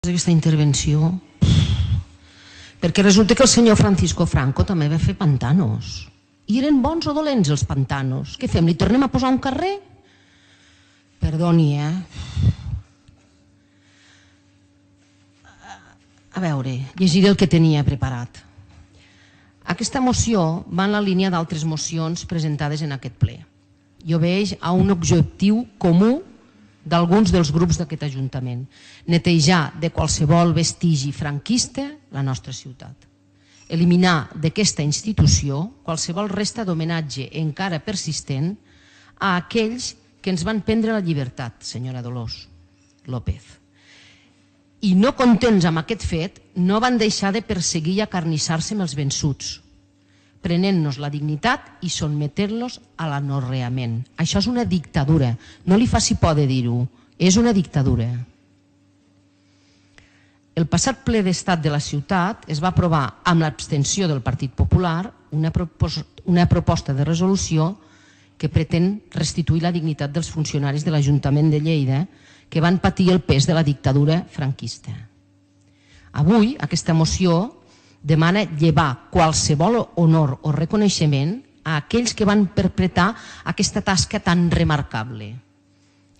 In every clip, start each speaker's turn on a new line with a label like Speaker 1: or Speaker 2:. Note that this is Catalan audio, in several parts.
Speaker 1: Aquesta intervenció perquè resulta que el senyor Francisco Franco també va fer pantanos i eren bons o dolents els pantanos. Què fem? Li tornem a posar un carrer? Perdoni, a veure, llegiré el que tenia preparat. Aquesta moció va en la línia d'altres mocions presentades en aquest ple i obeeix a un objectiu comú d'alguns dels grups d'aquest Ajuntament: netejar de qualsevol vestigi franquista la nostra ciutat, eliminar d'aquesta institució qualsevol resta d'homenatge encara persistent a aquells que ens van prendre la llibertat, senyora Dolors López. I no contents amb aquest fet, no van deixar de perseguir i acarnissar-se amb els vençuts, prenent-nos la dignitat i sotmetent-los a l'anorreament. Això és una dictadura. No li faci por de dir-ho. És una dictadura. El passat ple d'estat de la ciutat es va aprovar amb l'abstenció del Partit Popular una proposta de resolució que pretén restituir la dignitat dels funcionaris de l'Ajuntament de Lleida que van patir el pes de la dictadura franquista. Avui, aquesta moció demana llevar qualsevol honor o reconeixement a aquells que van perpetrar aquesta tasca tan remarcable,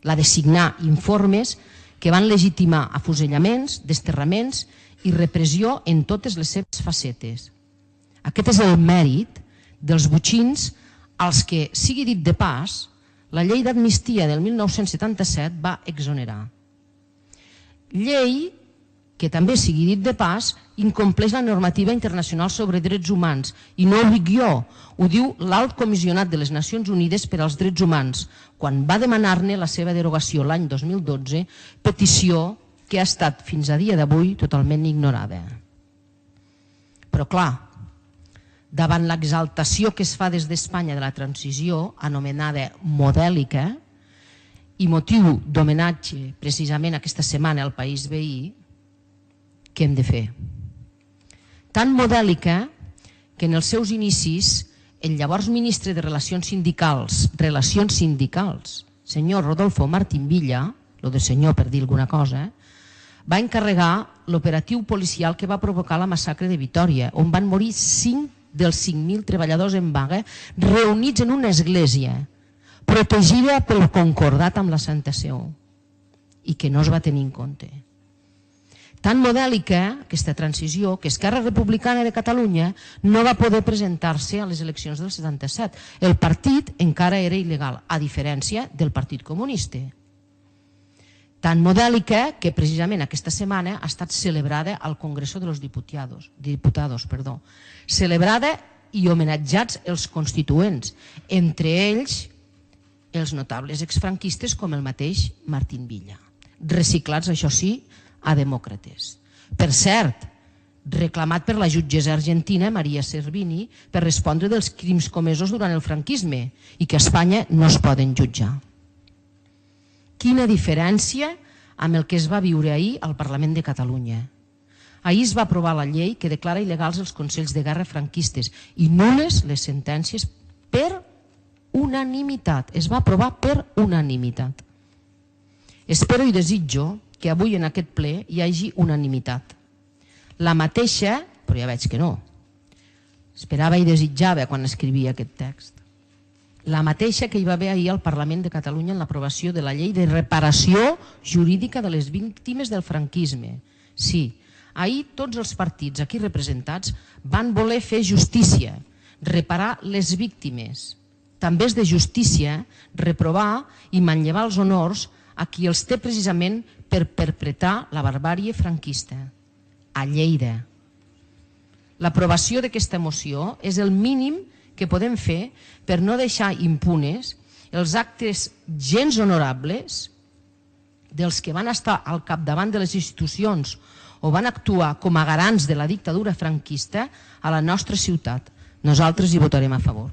Speaker 1: la de signar informes que van legitimar afusellaments, desterraments i repressió en totes les seves facetes. Aquest és el mèrit dels botxins als que, sigui dit de pas, la llei d'amnistia del 1977 va exonerar. Llei que també, sigui dit de pas, incompleix la normativa internacional sobre drets humans. I no ho dic jo, ho diu l'Alt Comissionat de les Nacions Unides per als Drets Humans, quan va demanar-ne la seva derogació l'any 2012, petició que ha estat fins a dia d'avui totalment ignorada. Però clar, davant l'exaltació que es fa des d'Espanya de la transició, anomenada modèlica, i motiu d'homenatge precisament aquesta setmana al país veí, què hem de fer? Tan modèlica que en els seus inicis el llavors ministre de Relacions Sindicals, senyor Rodolfo Martín Villa, lo de senyor per dir alguna cosa, va encarregar l'operatiu policial que va provocar la massacre de Vitòria, on van morir 5 dels 5.000 treballadors en vaga reunits en una església protegida pel concordat amb la Santa Seu i que no es va tenir en compte. Tan modèlica aquesta transició que Esquerra Republicana de Catalunya no va poder presentar-se a les eleccions del 77. El partit encara era il·legal, a diferència del Partit Comunista. Tan modèlica que precisament aquesta setmana ha estat celebrada al Congreso de los Diputados, celebrada i homenatjats els constituents, entre ells els notables exfranquistes com el mateix Martín Villa, reciclats, això sí, a demòcrates. Per cert, reclamat per la jutgessa argentina Maria Servini per respondre dels crims comesos durant el franquisme i que a Espanya no es poden jutjar. Quina diferència amb el que es va viure ahir al Parlament de Catalunya. Ahir es va aprovar la llei que declara il·legals els consells de guerra franquistes i nul·les les sentències per unanimitat. Es va aprovar per unanimitat. Espero i desitjo que avui en aquest ple hi hagi unanimitat. La mateixa, però ja veig que no, esperava i desitjava quan escrivia aquest text, la mateixa que hi va haver ahir al Parlament de Catalunya en l'aprovació de la llei de reparació jurídica de les víctimes del franquisme. Sí, ahir tots els partits aquí representats van voler fer justícia, reparar les víctimes. També és de justícia reprovar i manllevar els honors a qui els té precisament per perpetrar la barbàrie franquista, a Lleida. L'aprovació d'aquesta moció és el mínim que podem fer per no deixar impunes els actes gens honorables dels que van estar al capdavant de les institucions o van actuar com a garants de la dictadura franquista a la nostra ciutat. Nosaltres hi votarem a favor.